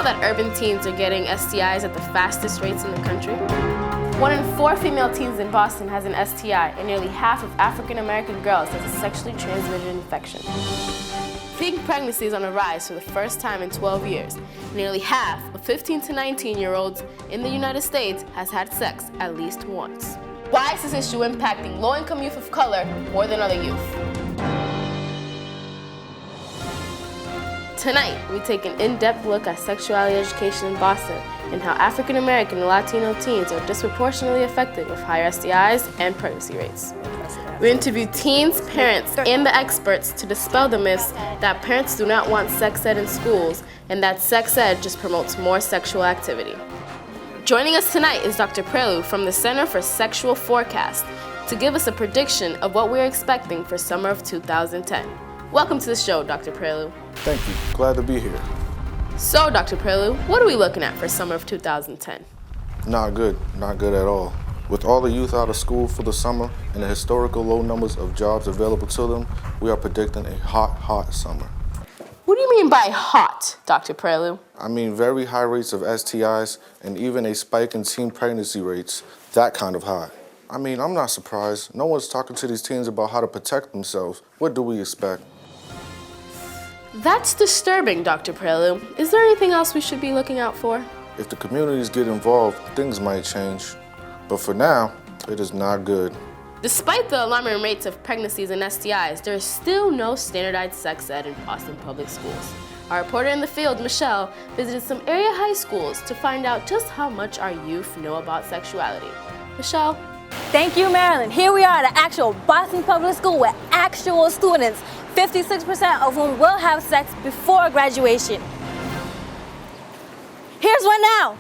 know that urban teens are getting STIs at the fastest rates in the country? 1 in 4 female teens in Boston has an STI, and nearly half of African American girls has a sexually transmitted infection. Teen pregnancy is on a rise for the first time in 12 years. Nearly half of 15 to 19-year-olds in the United States has had sex at least once. Why is this issue impacting low-income youth of color more than other youth? Tonight, we take an in-depth look at sexuality education in Boston and how African American and Latino teens are disproportionately affected with higher STIs and pregnancy rates. We interview teens, parents, and the experts to dispel the myths that parents do not want sex ed in schools and that sex ed just promotes more sexual activity. Joining us tonight is Dr. Prelude from the Center for Sexual Forecast to give us a prediction of what we're expecting for summer of 2010. Welcome to the show, Dr. Prelude. Thank you. Glad to be here. So, Dr. Prelude, what are we looking at for summer of 2010? Not good at all. With all the youth out of school for the summer and the historical low numbers of jobs available to them, we are predicting a hot summer. What do you mean by hot, Dr. Prelude? I mean very high rates of STIs and even a spike in teen pregnancy rates, that kind of high. I mean, I'm not surprised. No one's talking to these teens about how to protect themselves. What do we expect? That's disturbing, Dr. Prelude. Is there anything else we should be looking out for? If the communities get involved, things might change. But for now, it is not good. Despite the alarming rates of pregnancies and STIs, there is still no standardized sex ed in Boston public schools. Our reporter in the field, Michelle, visited some area high schools to find out just how much our youth know about sexuality. Michelle? Thank you, Marilyn. Here we are at an actual Boston public school with actual students, 56% of whom will have sex before graduation. Here's one now.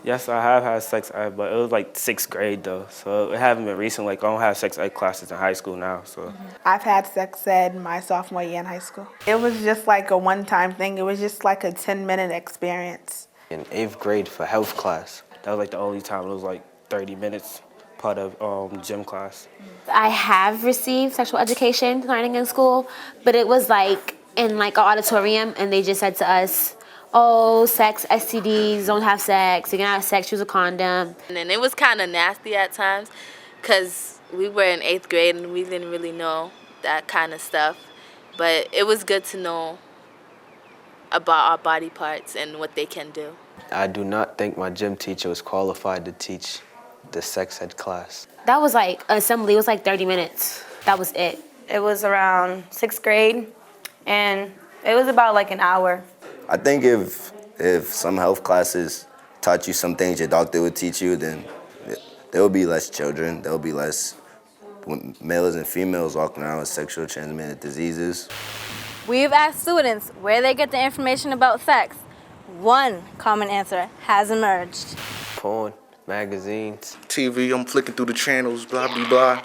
Yes, I have had sex ed, but it was like 6th grade though, so it hasn't been recent. Like I don't have sex ed classes in high school now, so. I've had sex ed my sophomore year in high school. It was just like a one-time thing. It was just like a 10-minute experience. In 8th grade for health class, that was like the only time it was like 30 minutes part of gym class. I have received sexual education learning in school, but it was like in like an auditorium, and they just said to us, oh, sex, STDs, don't have sex, you're gonna have sex, use a condom. And then it was kind of nasty at times because we were in 8th grade and we didn't really know that kind of stuff. But it was good to know about our body parts and what they can do. I do not think my gym teacher was qualified to teach the sex ed class. That was like assembly, it was like 30 minutes. That was it. It was around 6th grade, and it was about like an hour. I think if some health classes taught you some things your doctor would teach you, then there will be less children. There will be less males and females walking around with sexually transmitted diseases. We've asked students where they get the information about sex. One common answer has emerged. Porn, magazines. TV, I'm flicking through the channels, blah, blah, blah.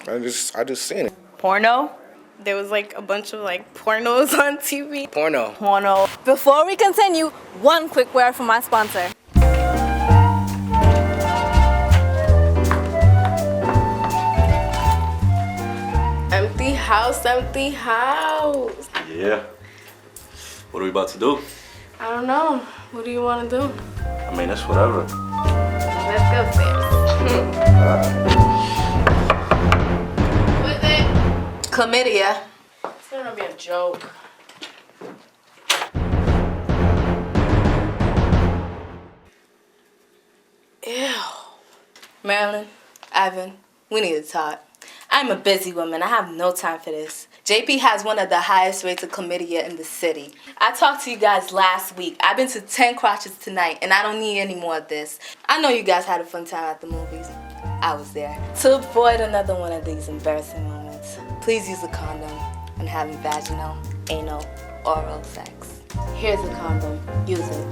I just seen it. Porno. There was like a bunch of like pornos on TV. Porno. Before we continue, one quick word from our sponsor. Empty house, empty house. Yeah. What are we about to do? I don't know. What do you want to do? I mean, it's whatever. Let's go upstairs. What's it? Chlamydia. It's gonna be a joke. Ew. Marilyn, Ivan, we need to talk. I'm a busy woman. I have no time for this. JP has one of the highest rates of chlamydia in the city. I talked to you guys last week. I've been to 10 crotches tonight, and I don't need any more of this. I know you guys had a fun time at the movies. I was there. To avoid another one of these embarrassing moments, please use a condom when having vaginal, anal, oral sex. Here's a condom. Use it.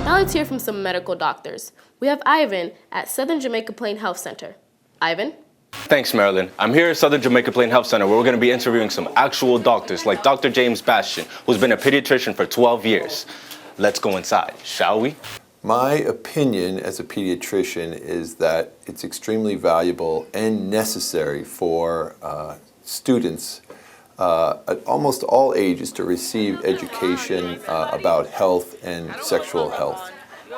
Now let's hear from some medical doctors. We have Ivan at Southern Jamaica Plain Health Center. Ivan? Thanks, Marilyn. I'm here at Southern Jamaica Plain Health Center where we're going to be interviewing some actual doctors like Dr. James Bastian, who's been a pediatrician for 12 years. Let's go inside, shall we? My opinion as a pediatrician is that it's extremely valuable and necessary for students at almost all ages to receive education about health and sexual health,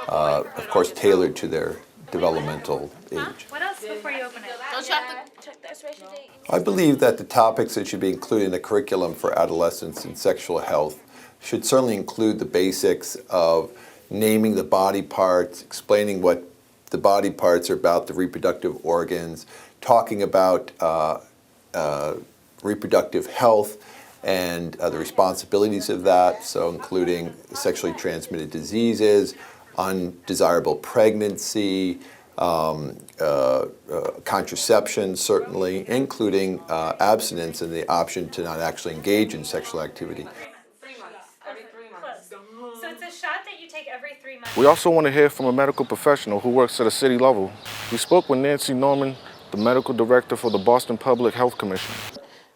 of course tailored to their developmental age. What else before you open it? Don't you have to check the expiration date? I believe that the topics that should be included in the curriculum for adolescents and sexual health should certainly include the basics of naming the body parts, explaining what the body parts are about, the reproductive organs, talking about reproductive health and the responsibilities of that, so including sexually transmitted diseases, undesirable pregnancy, contraception certainly, including abstinence and the option to not actually engage in sexual activity. 3 months. Every 3 months. So it's a shot that you take every 3 months. We also want to hear from a medical professional who works at a city level. We spoke with Nancy Norman, the medical director for the Boston Public Health Commission.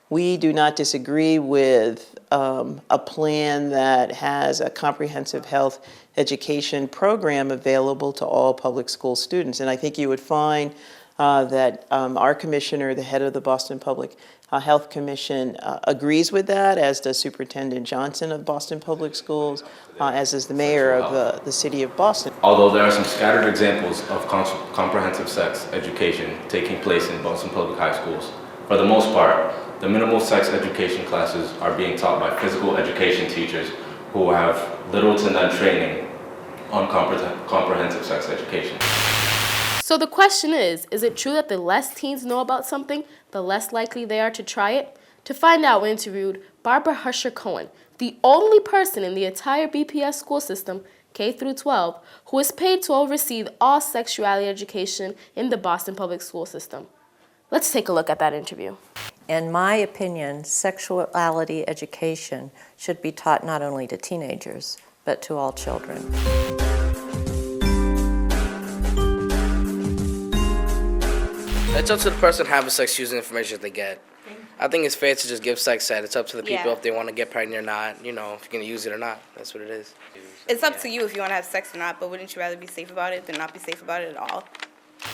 We do not disagree with a plan that has a comprehensive health education program available to all public school students. And I think you would find that our commissioner, the head of the Boston Public Health Commission, agrees with that, as does Superintendent Johnson of Boston Public Schools, as is the mayor of the city of Boston. Although there are some scattered examples of comprehensive sex education taking place in Boston Public High Schools, for the most part, the minimal sex education classes are being taught by physical education teachers who have little to none training on comprehensive sex education. So the question is it true that the less teens know about something, the less likely they are to try it? To find out, we interviewed Barbara Husher Cohen, the only person in the entire BPS school system, K through 12, who is paid to oversee all sexuality education in the Boston Public School System. Let's take a look at that interview. In my opinion, sexuality education should be taught not only to teenagers, but to all children. It's up to the person having sex using the information that they get. I think it's fair to just give sex ed. It's up to the people if they want to get pregnant or not, you know, if you're going to use it or not. That's what it is. It's up to you if you want to have sex or not, but wouldn't you rather be safe about it than not be safe about it at all?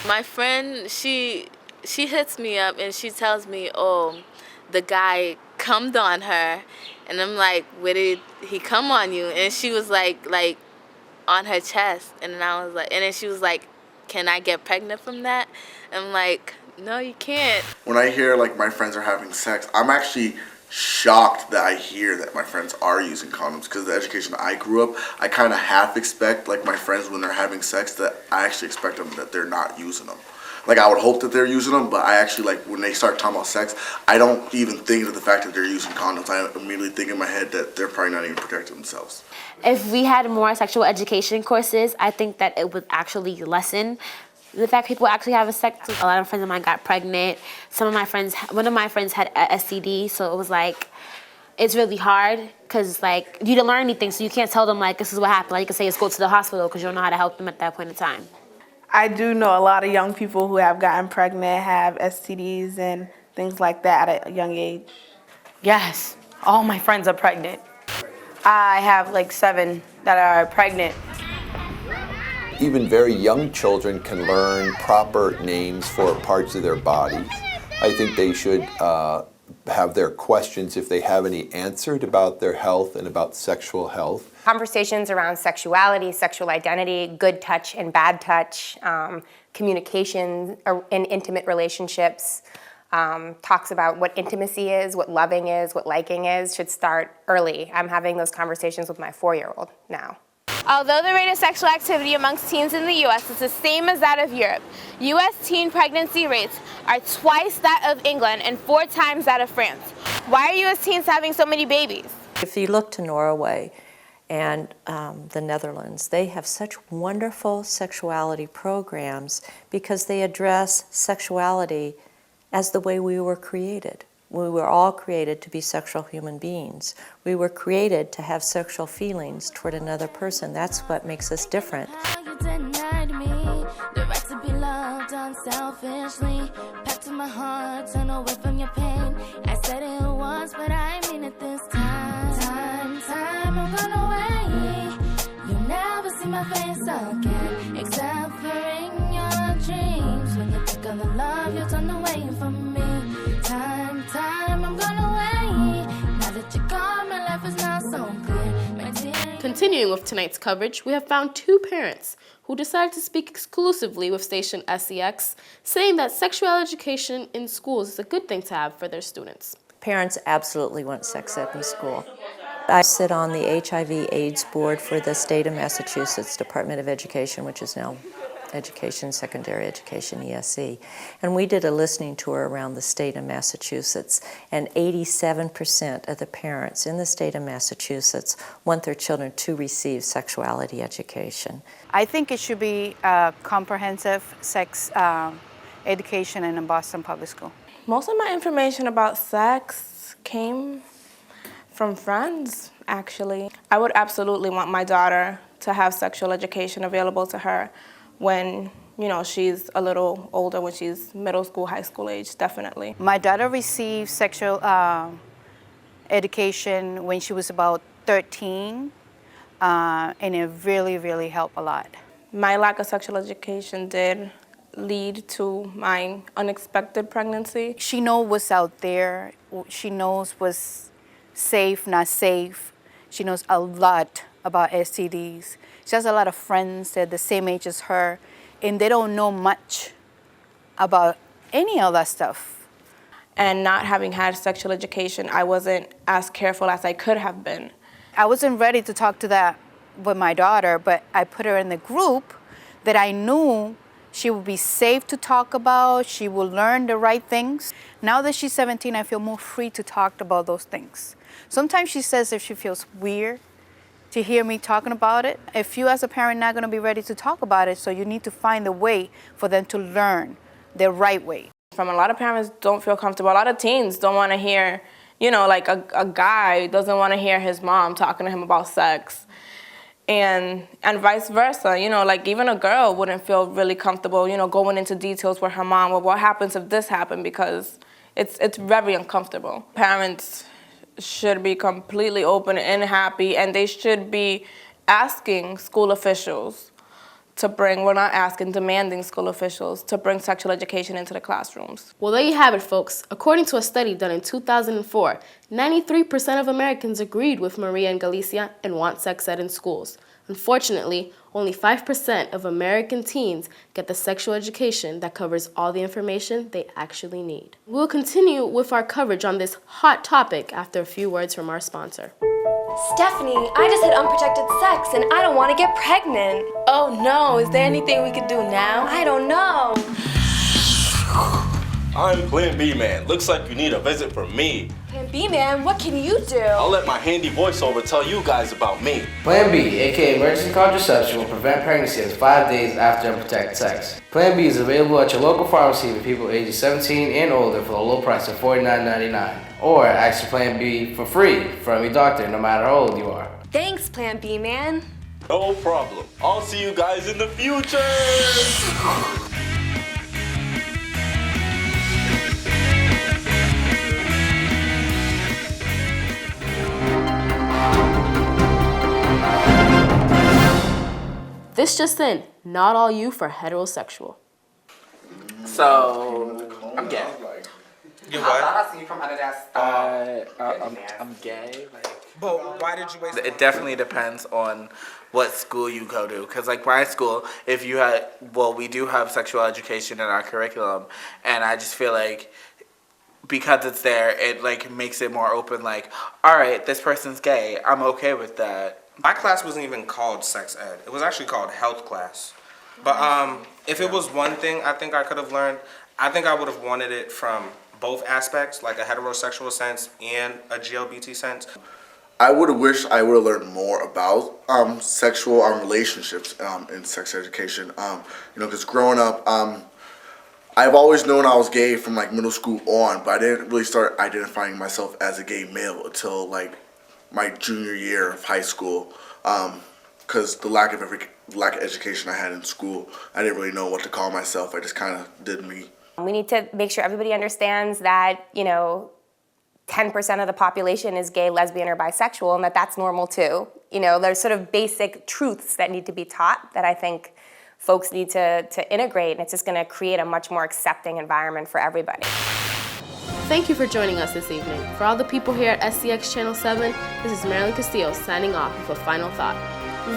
My friend, she hits me up and she tells me, oh, the guy cummed on her. And I'm like, where did he come on you? And she was like on her chest. And then I was like, and then she was like, can I get pregnant from that? I'm like, no, you can't. When I hear like my friends are having sex, I'm actually shocked that I hear that my friends are using condoms, because the education I grew up, I kind of half expect like my friends when they're having sex that I actually expect them that they're not using them. Like I would hope that they're using them, but I actually like when they start talking about sex, I don't even think of the fact that they're using condoms. I immediately think in my head that they're probably not even protecting themselves. If we had more sexual education courses, I think that it would actually lessen the fact people actually have sex. A lot of friends of mine got pregnant. One of my friends had a STD, so it was like, it's really hard because like you didn't learn anything, so you can't tell them like this is what happened. Like you can say it's go to the hospital because you don't know how to help them at that point in time. I do know a lot of young people who have gotten pregnant, have STDs and things like that at a young age. Yes, all my friends are pregnant. I have like 7 that are pregnant. Even very young children can learn proper names for parts of their bodies. I think they should have their questions, if they have any, answered about their health and about sexual health. Conversations around sexuality, sexual identity, good touch and bad touch, communication in intimate relationships, talks about what intimacy is, what loving is, what liking is, should start early. I'm having those conversations with my 4-year-old now. Although the rate of sexual activity amongst teens in the U.S. is the same as that of Europe, U.S. teen pregnancy rates are twice that of England and 4 times that of France. Why are U.S. teens having so many babies? If you look to Norway and the Netherlands, they have such wonderful sexuality programs because they address sexuality as the way we were created. We were all created to be sexual human beings. We were created to have sexual feelings toward another person. That's what makes us different. You denied me the right to be loved unselfishly. Back to my heart, turn away from your pain. I said it once, but I mean it this time. Time won't run away. You'll never see my my face again, except for in your dreams. When you think of the love you turned away from me. Time, I'm gonna wait. Now that you're gone, my life is not so clear. My tears. Continuing with tonight's coverage, we have found two parents who decided to speak exclusively with station SEX, saying that sexual education in schools is a good thing to have for their students. Parents absolutely want sex ed in school. I sit on the HIV/AIDS board for the state of Massachusetts Department of Education, which is now Education, Secondary Education, ESE. And we did a listening tour around the state of Massachusetts, and 87% of the parents in the state of Massachusetts want their children to receive sexuality education. I think it should be a comprehensive sex education in a Boston public school. Most of my information about sex came from friends, actually. I would absolutely want my daughter to have sexual education available to her when, you know, she's a little older, when she's middle school, high school age, definitely. My daughter received sexual education when she was about 13, and it really, really helped a lot. My lack of sexual education did lead to my unexpected pregnancy. She knows what's out there. She knows what's safe, not safe. She knows a lot about STDs. She has a lot of friends that are the same age as her, and they don't know much about any of that stuff. And not having had sexual education, I wasn't as careful as I could have been. I wasn't ready to talk to that with my daughter, but I put her in the group that I knew she would be safe to talk about, she will learn the right things. Now that she's 17, I feel more free to talk about those things. Sometimes she says if she feels weird to hear me talking about it. If you as a parent not gonna be ready to talk about it, so you need to find a way for them to learn the right way. From a lot of parents don't feel comfortable. A lot of teens don't wanna hear, you know, like a guy doesn't wanna hear his mom talking to him about sex. And vice versa, you know, like even a girl wouldn't feel really comfortable, you know, going into details with her mom, well, what happens if this happened, because it's very uncomfortable. Parents should be completely open and happy, and they should be asking school officials to bring, we're not asking, demanding school officials to bring sexual education into the classrooms. Well, there you have it, folks. According to a study done in 2004, 93% of Americans agreed with Maria and Galicia and want sex ed in schools. Unfortunately, only 5% of American teens get the sexual education that covers all the information they actually need. We'll continue with our coverage on this hot topic after a few words from our sponsor. Stephanie, I just had unprotected sex and I don't want to get pregnant. Oh no, is there anything we could do now? I don't know. I'm Plan B Man. Looks like you need a visit from me. Plan B man, what can you do? I'll let my handy voiceover tell you guys about me. Plan B, aka emergency contraception, will prevent pregnancy up to 5 days after unprotected sex. Plan B is available at your local pharmacy for people ages 17 and older for the low price of $49.99. Or ask for Plan B for free from your doctor, no matter how old you are. Thanks, Plan B man. No problem. I'll see you guys in the future. This just in, not all youth are heterosexual. So, I'm gay. You what? I thought I seen you from under that I'm gay. But why did you waste? It definitely depends on what school you go to. Because like my school, if you had, well, we do have sexual education in our curriculum. And I just feel like because it's there, it like makes it more open. Like, all right, this person's gay. I'm okay with that. My class wasn't even called sex ed. It was actually called health class. But if it was one thing I think I could have learned, I think I would have wanted it from both aspects, like a heterosexual sense and a GLBT sense. I would have wished I would have learned more about sexual relationships in sex education. Because growing up, I've always known I was gay from like middle school on, but I didn't really start identifying myself as a gay male until like my junior year of high school, because the lack of education I had in school, I didn't really know what to call myself. I just kind of did me. We need to make sure everybody understands that, 10% of the population is gay, lesbian, or bisexual, and that that's normal too. You know, there's sort of basic truths that need to be taught that I think folks need to integrate, and it's just going to create a much more accepting environment for everybody. Thank you for joining us this evening. For all the people here at SCX Channel 7, this is Marilyn Castillo signing off with a final thought.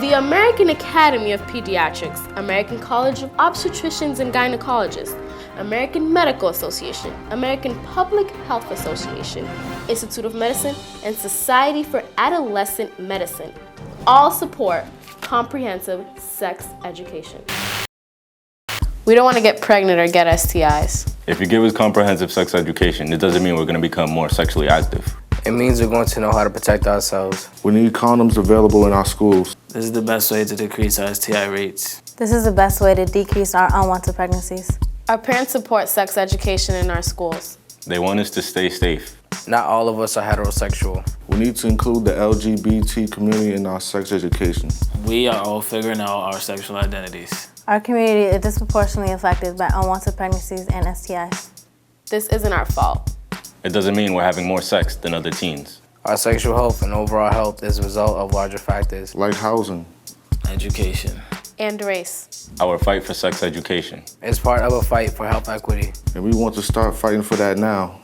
The American Academy of Pediatrics, American College of Obstetricians and Gynecologists, American Medical Association, American Public Health Association, Institute of Medicine, and Society for Adolescent Medicine all support comprehensive sex education. We don't want to get pregnant or get STIs. If you give us comprehensive sex education, it doesn't mean we're going to become more sexually active. It means we're going to know how to protect ourselves. We need condoms available in our schools. This is the best way to decrease our STI rates. This is the best way to decrease our unwanted pregnancies. Our parents support sex education in our schools. They want us to stay safe. Not all of us are heterosexual. We need to include the LGBT community in our sex education. We are all figuring out our sexual identities. Our community is disproportionately affected by unwanted pregnancies and STIs. This isn't our fault. It doesn't mean we're having more sex than other teens. Our sexual health and overall health is a result of larger factors. Like housing, education, and race. Our fight for sex education is part of a fight for health equity. And we want to start fighting for that now.